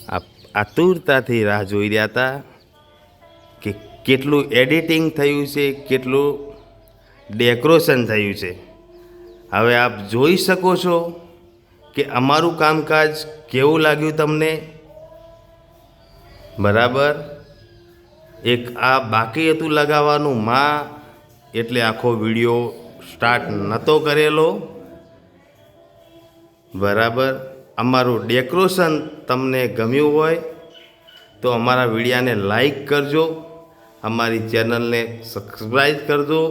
આતુરતાથી રાહ જોઈ રહ્યા હતા કે કેટલું એડિટિંગ થયું છે, કેટલું ડેકોરેશન થયું છે. હવે આપ જોઈ શકો છો કે અમારું કામકાજ કેવું લાગ્યું તમને. બરાબર. એક આ બાકી હતું લગાવવાનું એટલે આખો વિડીયો સ્ટાર્ટ નહોતો કરેલો. બરાબર. અમારું ડેકોરેશન તમને ગમ્યું હોય તો અમારા વિડીયાને લાઈક કરજો, અમારી ચેનલને સબસ્ક્રાઈબ કરજો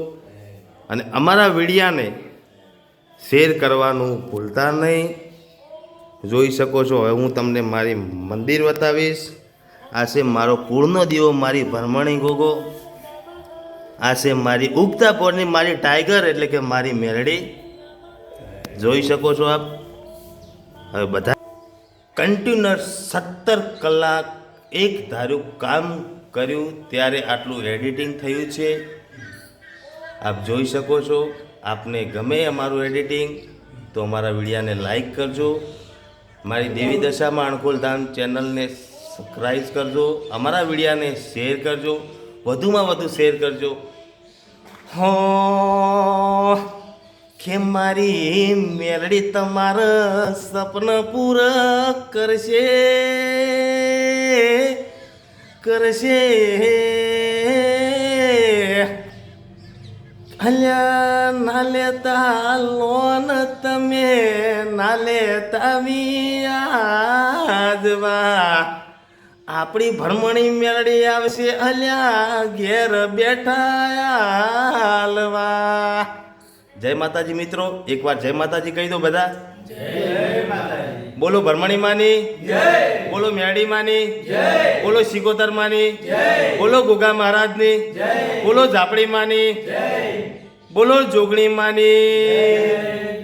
અને અમારા વિડીયાને શેર કરવાનું ભૂલતા નહીં. જોઈ શકો છો. હવે હું તમને મારી મંદિર બતાવીશ. આ છે મારો કુળનો દીવો, મારી ભરમણી ગોગો. આ છે મારી ઉગતા પોરની મારી ટાઈગર એટલે કે મારી મેરડી. જોઈ શકો છો આપ. હવે બધા કન્ટિન્યુઅસ 17 કલાક એક ધાર્યું કામ કર્યું ત્યારે આટલું એડિટિંગ થયું છે. આપ જોઈ શકો છો. આપને ગમે અમારું એડિટિંગ તો અમારા વિડીયાને લાઈક કરજો, મારી દેવી દશામાં અણખોલધામ ચેનલને સબસ્ક્રાઈબ કરજો, અમારા વિડીયાને શેર કરજો, વધુમાં વધુ શેર કરજો. હો કે મારી મેલડી તમારા સપના પૂરા કરશે કરશે. અલ્યા ના લેતા લોન તમે, ના લેતા વ્યાજવા. આપણી ભરમણી મેળડી આવશે અલ્યા ઘેર બેઠા હાલવા. જય માતાજી મિત્રો. એકવાર જય માતાજી કહી દો બધા. બોલો ભરમણી માની જય, બોલો મેળી માની જય, બોલો સિકોતર માની જય, બોલો ગોગા મહારાજની જય, બોલો ઝાપડી માની જય, બોલો જોગણી માની જય.